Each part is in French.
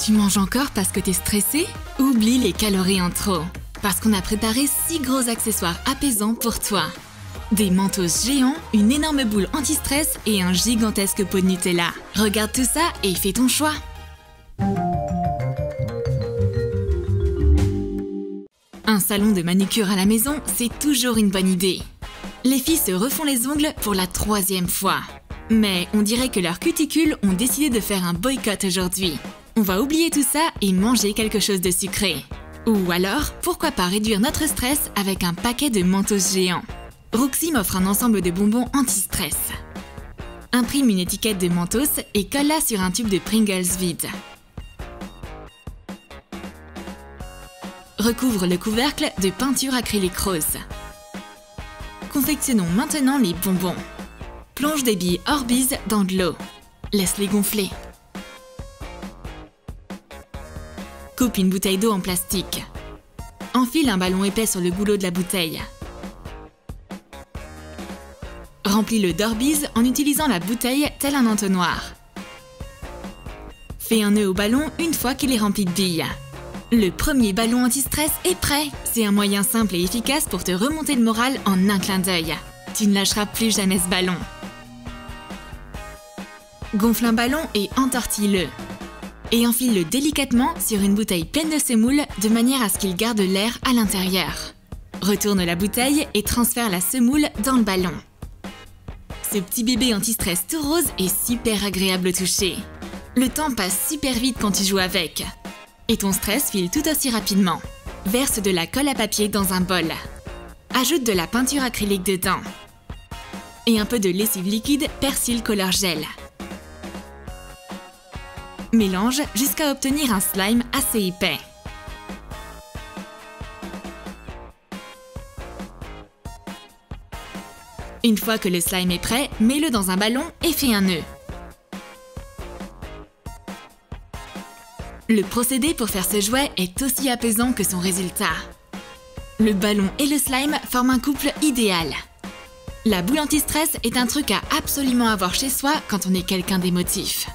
Tu manges encore parce que t'es stressé? Oublie les calories en trop, parce qu'on a préparé 6 gros accessoires apaisants pour toi. Des mentos géants, une énorme boule anti-stress et un gigantesque pot de Nutella. Regarde tout ça et fais ton choix. Un salon de manucure à la maison, c'est toujours une bonne idée. Les filles se refont les ongles pour la 3e fois. Mais on dirait que leurs cuticules ont décidé de faire un boycott aujourd'hui. On va oublier tout ça et manger quelque chose de sucré. Ou alors, pourquoi pas réduire notre stress avec un paquet de mentos géants. Roxy m'offre un ensemble de bonbons anti-stress. Imprime une étiquette de mentos et colle-la sur un tube de Pringles vide. Recouvre le couvercle de peinture acrylique rose. Confectionnons maintenant les bonbons. Plonge des billes Orbeez dans de l'eau. Laisse-les gonfler. Coupe une bouteille d'eau en plastique. Enfile un ballon épais sur le goulot de la bouteille. Remplis-le d'Orbeez en utilisant la bouteille tel un entonnoir. Fais un nœud au ballon une fois qu'il est rempli de billes. Le premier ballon anti-stress est prêt. C'est un moyen simple et efficace pour te remonter le moral en un clin d'œil. Tu ne lâcheras plus jamais ce ballon. Gonfle un ballon et entortille-le. Et enfile-le délicatement sur une bouteille pleine de semoule de manière à ce qu'il garde l'air à l'intérieur. Retourne la bouteille et transfère la semoule dans le ballon. Ce petit bébé anti-stress tout rose est super agréable au toucher. Le temps passe super vite quand tu joues avec. Et ton stress file tout aussi rapidement. Verse de la colle à papier dans un bol. Ajoute de la peinture acrylique dedans. Et un peu de lessive liquide Persil Color Gel. Mélange jusqu'à obtenir un slime assez épais. Une fois que le slime est prêt, mets-le dans un ballon et fais un nœud. Le procédé pour faire ce jouet est aussi apaisant que son résultat. Le ballon et le slime forment un couple idéal. La boule anti-stress est un truc à absolument avoir chez soi quand on est quelqu'un d'émotif.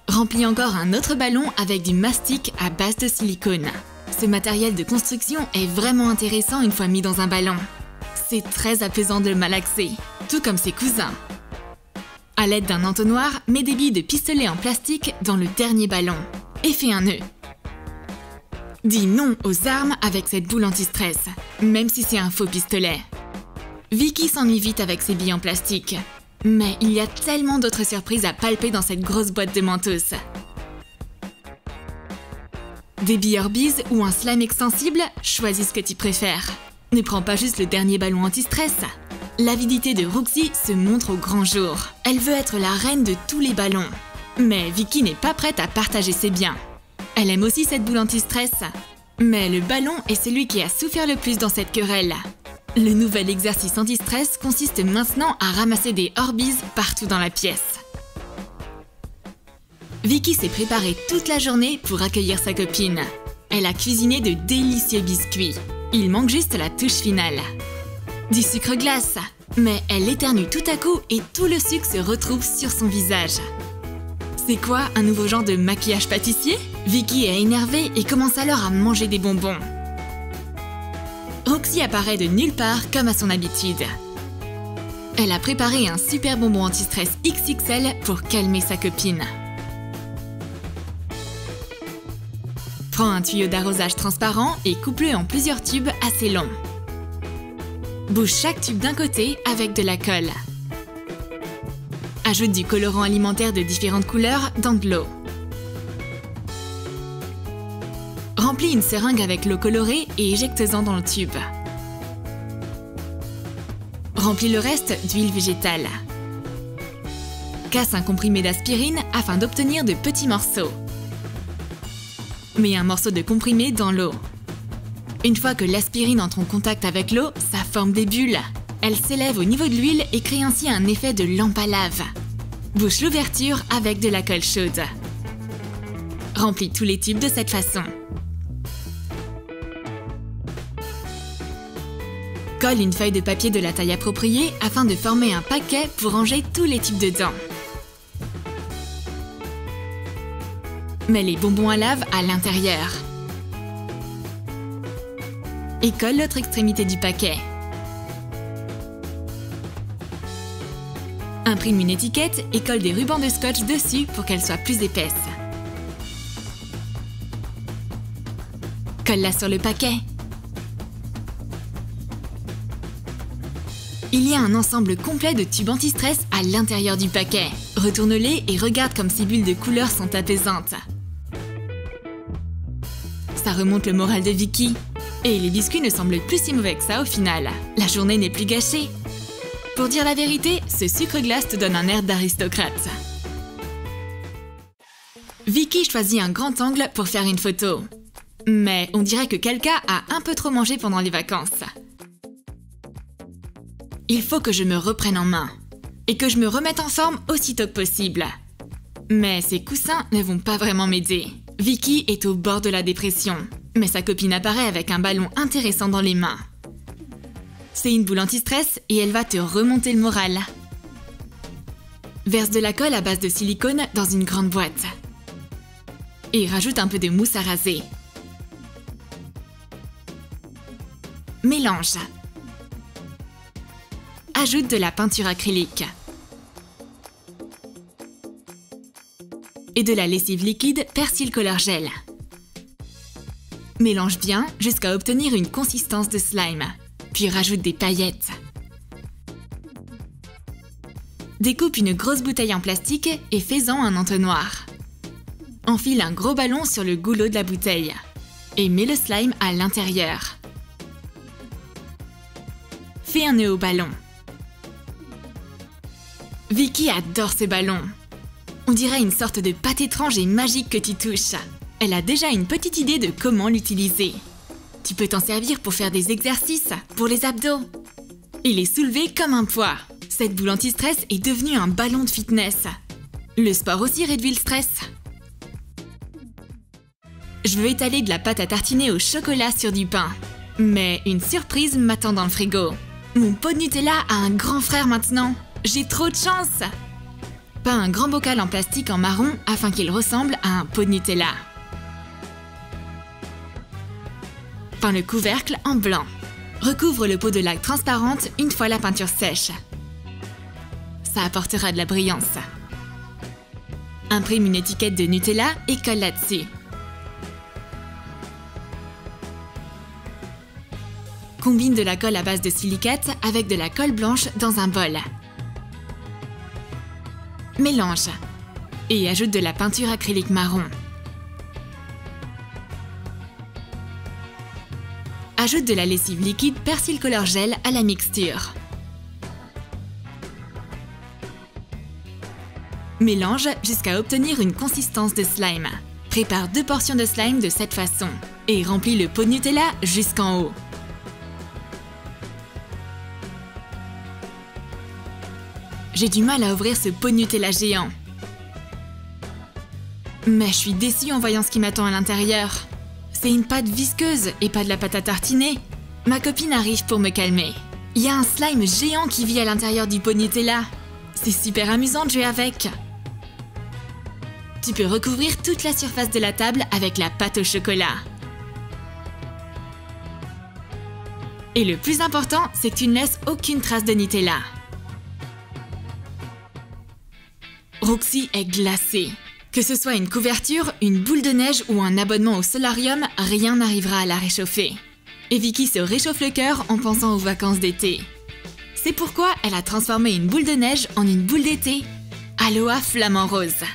Remplis encore un autre ballon avec du mastic à base de silicone. Ce matériel de construction est vraiment intéressant une fois mis dans un ballon. C'est très apaisant de le malaxer, tout comme ses cousins. À l'aide d'un entonnoir, mets des billes de pistolet en plastique dans le dernier ballon et fais un nœud. Dis non aux armes avec cette boule anti-stress, même si c'est un faux pistolet. Vicky s'ennuie vite avec ses billes en plastique. Mais il y a tellement d'autres surprises à palper dans cette grosse boîte de mentos. Des billes Orbeez ou un slime extensible, choisis ce que tu préfères. Ne prends pas juste le dernier ballon anti-stress. L'avidité de Roxy se montre au grand jour. Elle veut être la reine de tous les ballons. Mais Vicky n'est pas prête à partager ses biens. Elle aime aussi cette boule anti-stress. Mais le ballon est celui qui a souffert le plus dans cette querelle. Le nouvel exercice anti-stress consiste maintenant à ramasser des Orbeez partout dans la pièce. Vicky s'est préparée toute la journée pour accueillir sa copine. Elle a cuisiné de délicieux biscuits. Il manque juste la touche finale. Du sucre glace. Mais elle éternue tout à coup et tout le sucre se retrouve sur son visage. C'est quoi, un nouveau genre de maquillage pâtissier? Vicky est énervée et commence alors à manger des bonbons. Roxy apparaît de nulle part comme à son habitude. Elle a préparé un super bonbon anti-stress XXL pour calmer sa copine. Prends un tuyau d'arrosage transparent et coupe-le en plusieurs tubes assez longs. Bouge chaque tube d'un côté avec de la colle. Ajoute du colorant alimentaire de différentes couleurs dans de l'eau. Remplis une seringue avec l'eau colorée et éjecte-en dans le tube. Remplis le reste d'huile végétale. Casse un comprimé d'aspirine afin d'obtenir de petits morceaux. Mets un morceau de comprimé dans l'eau. Une fois que l'aspirine entre en contact avec l'eau, ça forme des bulles. Elle s'élève au niveau de l'huile et crée ainsi un effet de lampe à lave. Bouche l'ouverture avec de la colle chaude. Remplis tous les tubes de cette façon. Colle une feuille de papier de la taille appropriée afin de former un paquet pour ranger tous les tubes dedans. Mets les bonbons à lave à l'intérieur. Et colle l'autre extrémité du paquet. Imprime une étiquette et colle des rubans de scotch dessus pour qu'elle soit plus épaisse. Colle-la sur le paquet. Il y a un ensemble complet de tubes anti-stress à l'intérieur du paquet. Retourne-les et regarde comme ces bulles de couleur sont apaisantes. Ça remonte le moral de Vicky. Et les biscuits ne semblent plus si mauvais que ça au final. La journée n'est plus gâchée. Pour dire la vérité, ce sucre glace te donne un air d'aristocrate. Vicky choisit un grand angle pour faire une photo. Mais on dirait que quelqu'un a un peu trop mangé pendant les vacances. Il faut que je me reprenne en main. Et que je me remette en forme aussitôt que possible. Mais ces coussins ne vont pas vraiment m'aider. Vicky est au bord de la dépression. Mais sa copine apparaît avec un ballon intéressant dans les mains. C'est une boule anti-stress et elle va te remonter le moral. Verse de la colle à base de silicone dans une grande boîte. Et rajoute un peu de mousse à raser. Mélange. Ajoute de la peinture acrylique. Et de la lessive liquide Persil Color Gel. Mélange bien jusqu'à obtenir une consistance de slime, puis rajoute des paillettes. Découpe une grosse bouteille en plastique et fais-en un entonnoir. Enfile un gros ballon sur le goulot de la bouteille et mets le slime à l'intérieur. Fais un nœud au ballon. Vicky adore ces ballons. On dirait une sorte de pâte étrange et magique que tu touches. Elle a déjà une petite idée de comment l'utiliser. Tu peux t'en servir pour faire des exercices, pour les abdos. Et les soulever comme un poids. Cette boule anti-stress est devenue un ballon de fitness. Le sport aussi réduit le stress. Je veux étaler de la pâte à tartiner au chocolat sur du pain. Mais une surprise m'attend dans le frigo. Mon pot de Nutella a un grand frère maintenant. J'ai trop de chance! Peins un grand bocal en plastique en marron afin qu'il ressemble à un pot de Nutella. Peins le couvercle en blanc. Recouvre le pot de laque transparente une fois la peinture sèche. Ça apportera de la brillance. Imprime une étiquette de Nutella et colle là-dessus. Combine de la colle à base de silicate avec de la colle blanche dans un bol. Mélange et ajoute de la peinture acrylique marron. Ajoute de la lessive liquide Persil Color Gel à la mixture. Mélange jusqu'à obtenir une consistance de slime. Prépare 2 portions de slime de cette façon et remplis le pot de Nutella jusqu'en haut. J'ai du mal à ouvrir ce pot de Nutella géant. Mais je suis déçue en voyant ce qui m'attend à l'intérieur. C'est une pâte visqueuse et pas de la pâte à tartiner. Ma copine arrive pour me calmer. Il y a un slime géant qui vit à l'intérieur du pot de Nutella. C'est super amusant de jouer avec. Tu peux recouvrir toute la surface de la table avec la pâte au chocolat. Et le plus important, c'est que tu ne laisses aucune trace de Nutella. Roxy est glacée. Que ce soit une couverture, une boule de neige ou un abonnement au solarium, rien n'arrivera à la réchauffer. Et Vicky se réchauffe le cœur en pensant aux vacances d'été. C'est pourquoi elle a transformé une boule de neige en une boule d'été. Aloha flamant rose.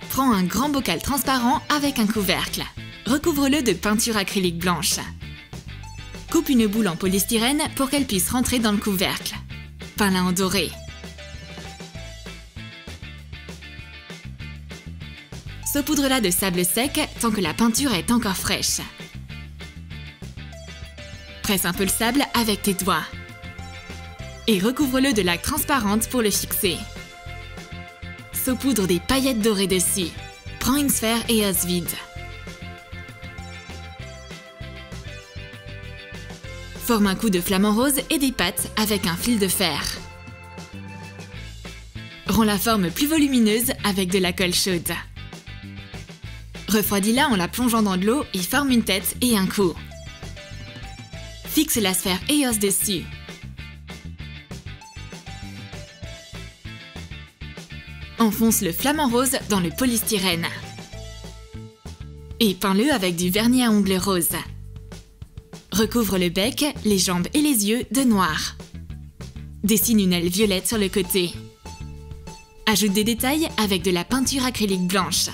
Prends un grand bocal transparent avec un couvercle. Recouvre-le de peinture acrylique blanche. Coupe une boule en polystyrène pour qu'elle puisse rentrer dans le couvercle. Peins-la en doré. Saupoudre-la de sable sec tant que la peinture est encore fraîche. Presse un peu le sable avec tes doigts. Et recouvre-le de laque transparente pour le fixer. Saupoudre des paillettes dorées dessus. Prends une sphère et ose vide. Forme un coup de flamant rose et des pattes avec un fil de fer. Rends la forme plus volumineuse avec de la colle chaude. Refroidis-la en la plongeant dans de l'eau et forme une tête et un cou. Fixe la sphère EOS dessus. Enfonce le flamant rose dans le polystyrène. Et peins-le avec du vernis à ongles rose. Recouvre le bec, les jambes et les yeux de noir. Dessine une aile violette sur le côté. Ajoute des détails avec de la peinture acrylique blanche.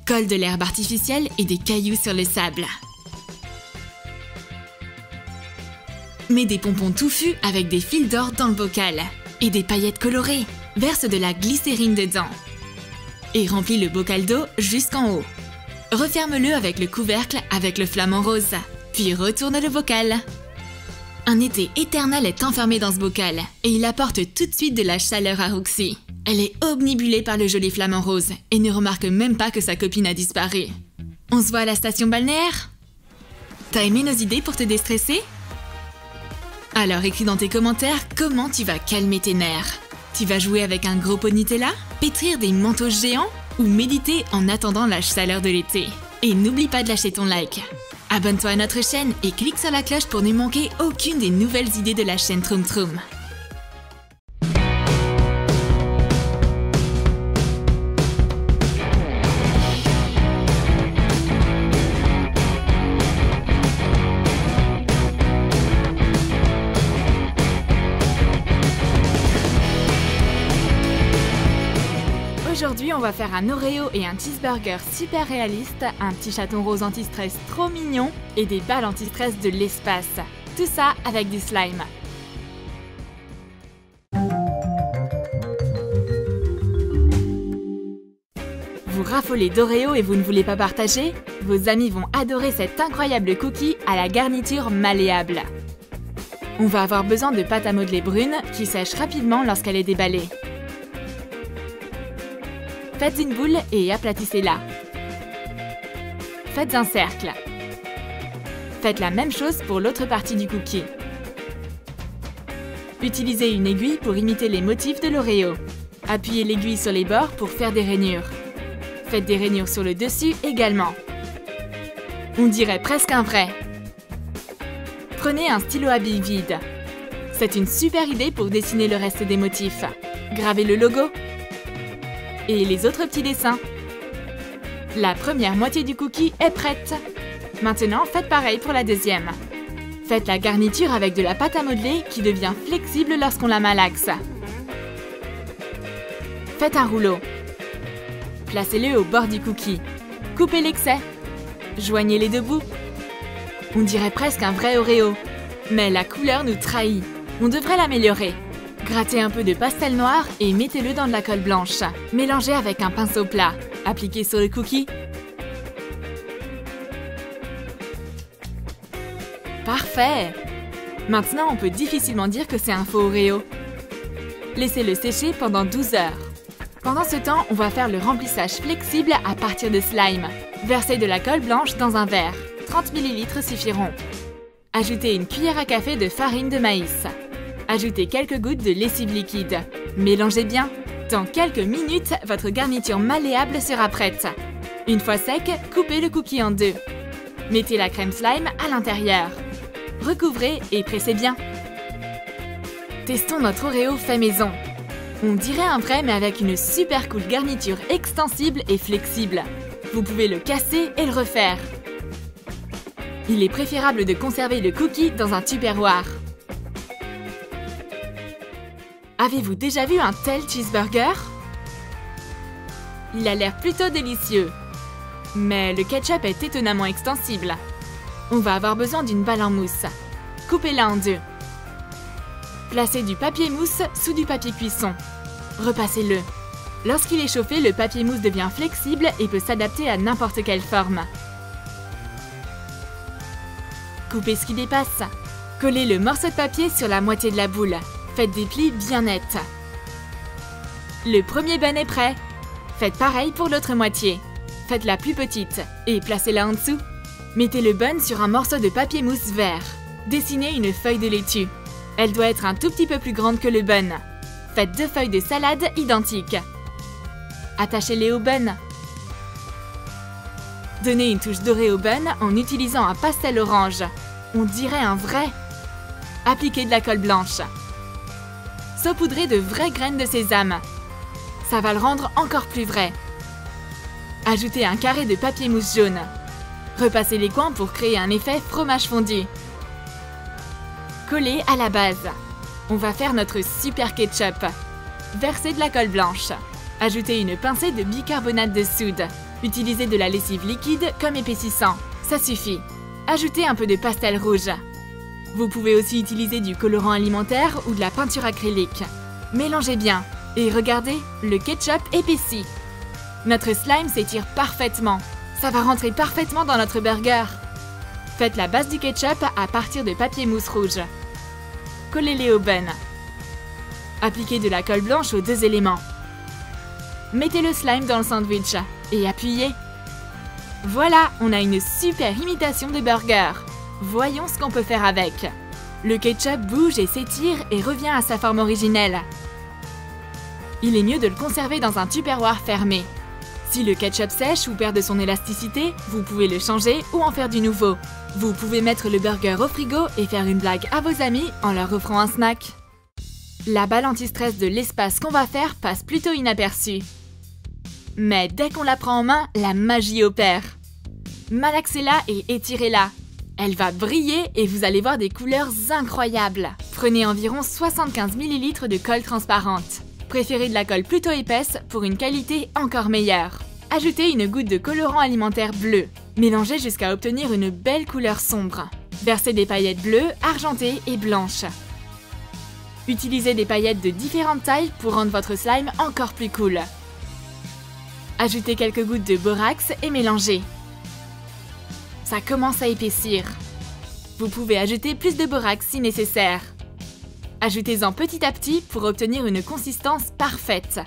Colle de l'herbe artificielle et des cailloux sur le sable. Mets des pompons touffus avec des fils d'or dans le bocal et des paillettes colorées. Verse de la glycérine dedans. Et remplis le bocal d'eau jusqu'en haut. Referme-le avec le couvercle avec le flamant rose, puis retourne le bocal. Un été éternel est enfermé dans ce bocal et il apporte tout de suite de la chaleur à Roxy. Elle est obnubilée par le joli flamant rose et ne remarque même pas que sa copine a disparu. On se voit à la station balnéaire? T'as aimé nos idées pour te déstresser? Alors écris dans tes commentaires comment tu vas calmer tes nerfs. Tu vas jouer avec un gros pot Nutella, pétrir des manteaux géants ou méditer en attendant la chaleur de l'été. Et n'oublie pas de lâcher ton like. Abonne-toi à notre chaîne et clique sur la cloche pour ne manquer aucune des nouvelles idées de la chaîne Troom Troom. Aujourd'hui, on va faire un Oreo et un cheeseburger super réaliste, un petit chaton rose anti-stress trop mignon et des balles anti-stress de l'espace. Tout ça avec du slime. Vous raffolez d'Oreo et vous ne voulez pas partager? Vos amis vont adorer cet incroyable cookie à la garniture malléable. On va avoir besoin de pâte à modeler brune qui sèche rapidement lorsqu'elle est déballée. Faites une boule et aplatissez-la. Faites un cercle. Faites la même chose pour l'autre partie du cookie. Utilisez une aiguille pour imiter les motifs de l'Oreo. Appuyez l'aiguille sur les bords pour faire des rainures. Faites des rainures sur le dessus également. On dirait presque un vrai. Prenez un stylo à billes vide. C'est une super idée pour dessiner le reste des motifs. Gravez le logo. Et les autres petits dessins. La première moitié du cookie est prête. Maintenant, faites pareil pour la deuxième. Faites la garniture avec de la pâte à modeler qui devient flexible lorsqu'on la malaxe. Faites un rouleau. Placez-le au bord du cookie. Coupez l'excès. Joignez les deux bouts. On dirait presque un vrai Oreo. Mais la couleur nous trahit. On devrait l'améliorer. Grattez un peu de pastel noir et mettez-le dans de la colle blanche. Mélangez avec un pinceau plat. Appliquez sur le cookie. Parfait! Maintenant, on peut difficilement dire que c'est un faux Oreo. Laissez-le sécher pendant 12 heures. Pendant ce temps, on va faire le remplissage flexible à partir de slime. Versez de la colle blanche dans un verre. 30 ml suffiront. Ajoutez une cuillère à café de farine de maïs. Ajoutez quelques gouttes de lessive liquide. Mélangez bien. Dans quelques minutes, votre garniture malléable sera prête. Une fois sec, coupez le cookie en deux. Mettez la crème slime à l'intérieur. Recouvrez et pressez bien. Testons notre Oreo fait maison. On dirait un vrai mais avec une super cool garniture extensible et flexible. Vous pouvez le casser et le refaire. Il est préférable de conserver le cookie dans un tupperware. Avez-vous déjà vu un tel cheeseburger? Il a l'air plutôt délicieux. Mais le ketchup est étonnamment extensible. On va avoir besoin d'une balle en mousse. Coupez-la en deux. Placez du papier mousse sous du papier cuisson. Repassez-le. Lorsqu'il est chauffé, le papier mousse devient flexible et peut s'adapter à n'importe quelle forme. Coupez ce qui dépasse. Collez le morceau de papier sur la moitié de la boule. Faites des plis bien nets. Le premier bun est prêt. Faites pareil pour l'autre moitié. Faites-la plus petite et placez-la en dessous. Mettez le bun sur un morceau de papier mousse vert. Dessinez une feuille de laitue. Elle doit être un tout petit peu plus grande que le bun. Faites 2 feuilles de salade identiques. Attachez-les au bun. Donnez une touche dorée au bun en utilisant un pastel orange. On dirait un vrai. Appliquez de la colle blanche. Saupoudrez de vraies graines de sésame. Ça va le rendre encore plus vrai. Ajoutez un carré de papier mousse jaune. Repassez les coins pour créer un effet fromage fondu. Collez à la base. On va faire notre super ketchup. Versez de la colle blanche. Ajoutez une pincée de bicarbonate de soude. Utilisez de la lessive liquide comme épaississant. Ça suffit. Ajoutez un peu de pastel rouge. Vous pouvez aussi utiliser du colorant alimentaire ou de la peinture acrylique. Mélangez bien. Et regardez, le ketchup épaissit. Notre slime s'étire parfaitement. Ça va rentrer parfaitement dans notre burger. Faites la base du ketchup à partir de papier mousse rouge. Collez-les au bun. Appliquez de la colle blanche aux 2 éléments. Mettez le slime dans le sandwich et appuyez. Voilà, on a une super imitation de burger. Voyons ce qu'on peut faire avec. Le ketchup bouge et s'étire et revient à sa forme originelle. Il est mieux de le conserver dans un tupperware fermé. Si le ketchup sèche ou perd de son élasticité, vous pouvez le changer ou en faire du nouveau. Vous pouvez mettre le burger au frigo et faire une blague à vos amis en leur offrant un snack. La balle anti-stress de l'espace qu'on va faire passe plutôt inaperçue. Mais dès qu'on la prend en main, la magie opère. Malaxez-la et étirez-la. Elle va briller et vous allez voir des couleurs incroyables. Prenez environ 75 ml de colle transparente. Préférez de la colle plutôt épaisse pour une qualité encore meilleure. Ajoutez une goutte de colorant alimentaire bleu. Mélangez jusqu'à obtenir une belle couleur sombre. Versez des paillettes bleues, argentées et blanches. Utilisez des paillettes de différentes tailles pour rendre votre slime encore plus cool. Ajoutez quelques gouttes de borax et mélangez. Ça commence à épaissir. Vous pouvez ajouter plus de borax si nécessaire. Ajoutez-en petit à petit pour obtenir une consistance parfaite.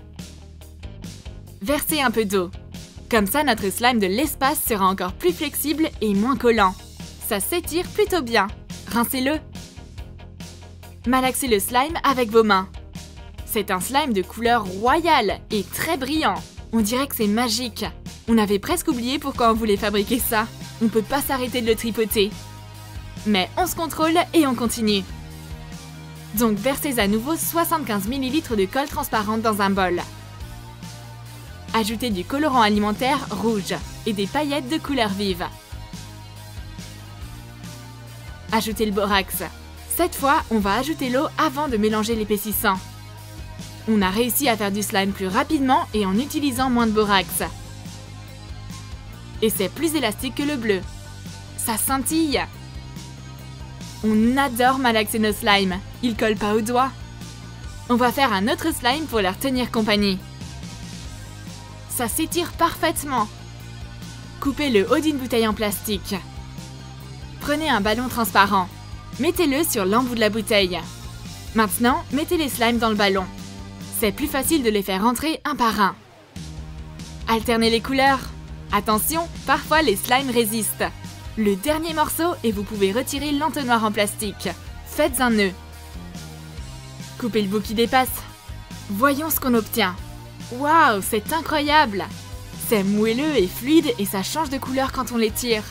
Versez un peu d'eau. Comme ça, notre slime de l'espace sera encore plus flexible et moins collant. Ça s'étire plutôt bien. Rincez-le. Malaxez le slime avec vos mains. C'est un slime de couleur royale et très brillant. On dirait que c'est magique. On avait presque oublié pourquoi on voulait fabriquer ça. On peut pas s'arrêter de le tripoter. Mais on se contrôle et on continue. Donc versez à nouveau 75 ml de colle transparente dans un bol. Ajoutez du colorant alimentaire rouge et des paillettes de couleur vive. Ajoutez le borax. Cette fois, on va ajouter l'eau avant de mélanger l'épaississant. On a réussi à faire du slime plus rapidement et en utilisant moins de borax. Et c'est plus élastique que le bleu. Ça scintille. On adore malaxer nos slimes. Ils collent pas aux doigts. On va faire un autre slime pour leur tenir compagnie. Ça s'étire parfaitement. Coupez le haut d'une bouteille en plastique. Prenez un ballon transparent. Mettez-le sur l'embout de la bouteille. Maintenant, mettez les slimes dans le ballon. C'est plus facile de les faire rentrer un par un. Alternez les couleurs. Attention, parfois les slimes résistent. Le dernier morceau et vous pouvez retirer l'entonnoir en plastique. Faites un nœud. Coupez le bout qui dépasse. Voyons ce qu'on obtient. Waouh, c'est incroyable! C'est moelleux et fluide et ça change de couleur quand on les tire.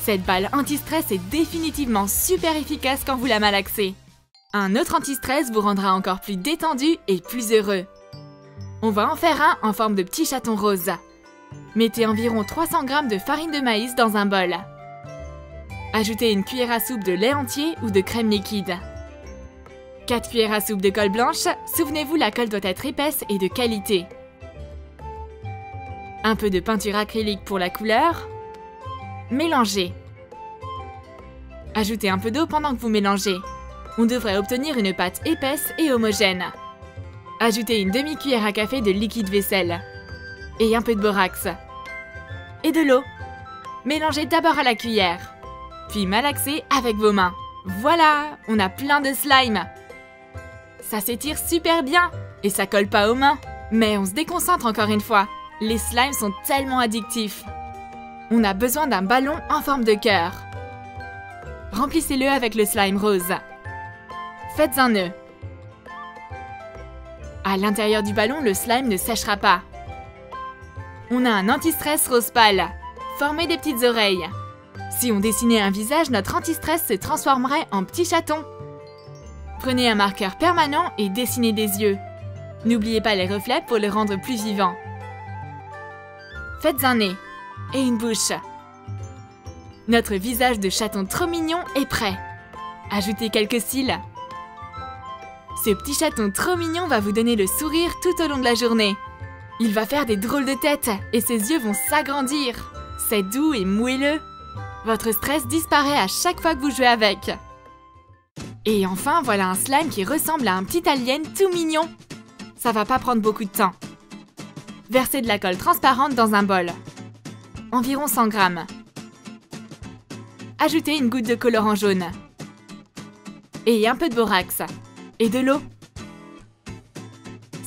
Cette balle anti-stress est définitivement super efficace quand vous la malaxez. Un autre anti-stress vous rendra encore plus détendu et plus heureux. On va en faire un en forme de petit chaton rose. Mettez environ 300 g de farine de maïs dans un bol. Ajoutez une cuillère à soupe de lait entier ou de crème liquide. 4 cuillères à soupe de colle blanche. Souvenez-vous, la colle doit être épaisse et de qualité. Un peu de peinture acrylique pour la couleur. Mélangez. Ajoutez un peu d'eau pendant que vous mélangez. On devrait obtenir une pâte épaisse et homogène. Ajoutez une demi-cuillère à café de liquide vaisselle. Et un peu de borax. Et de l'eau. Mélangez d'abord à la cuillère. Puis malaxez avec vos mains. Voilà, on a plein de slime. Ça s'étire super bien et ça colle pas aux mains. Mais on se déconcentre encore une fois. Les slimes sont tellement addictifs. On a besoin d'un ballon en forme de cœur. Remplissez-le avec le slime rose. Faites un nœud. À l'intérieur du ballon, le slime ne séchera pas. On a un anti-stress rose pâle. Formez des petites oreilles. Si on dessinait un visage, notre anti-stress se transformerait en petit chaton. Prenez un marqueur permanent et dessinez des yeux. N'oubliez pas les reflets pour le rendre plus vivant. Faites un nez et une bouche. Notre visage de chaton trop mignon est prêt. Ajoutez quelques cils. Ce petit chaton trop mignon va vous donner le sourire tout au long de la journée. Il va faire des drôles de têtes et ses yeux vont s'agrandir. C'est doux et moelleux. Votre stress disparaît à chaque fois que vous jouez avec. Et enfin, voilà un slime qui ressemble à un petit alien tout mignon. Ça va pas prendre beaucoup de temps. Versez de la colle transparente dans un bol. Environ 100 g. Ajoutez une goutte de colorant jaune. Et un peu de borax. Et de l'eau.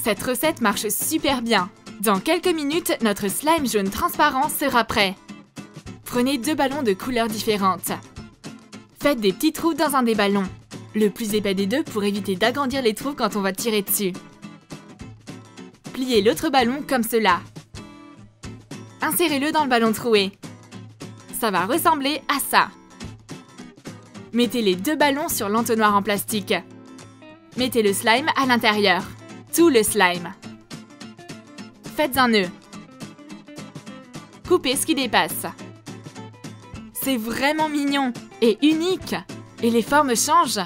Cette recette marche super bien. Dans quelques minutes, notre slime jaune transparent sera prêt. Prenez 2 ballons de couleurs différentes. Faites des petits trous dans un des ballons. Le plus épais des deux pour éviter d'agrandir les trous quand on va tirer dessus. Pliez l'autre ballon comme cela. Insérez-le dans le ballon troué. Ça va ressembler à ça. Mettez les 2 ballons sur l'entonnoir en plastique. Mettez le slime à l'intérieur. Tout le slime. Faites un nœud. Coupez ce qui dépasse. C'est vraiment mignon et unique. Et les formes changent.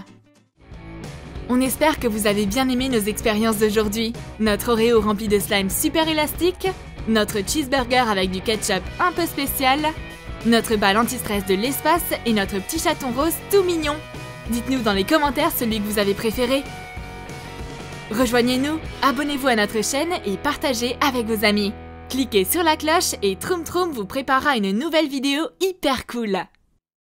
On espère que vous avez bien aimé nos expériences d'aujourd'hui. Notre Oreo rempli de slime super élastique, notre cheeseburger avec du ketchup un peu spécial, notre balle anti-stress de l'espace et notre petit chaton rose tout mignon. Dites-nous dans les commentaires celui que vous avez préféré. Rejoignez-nous, abonnez-vous à notre chaîne et partagez avec vos amis. Cliquez sur la cloche et Troum Troum vous préparera une nouvelle vidéo hyper cool.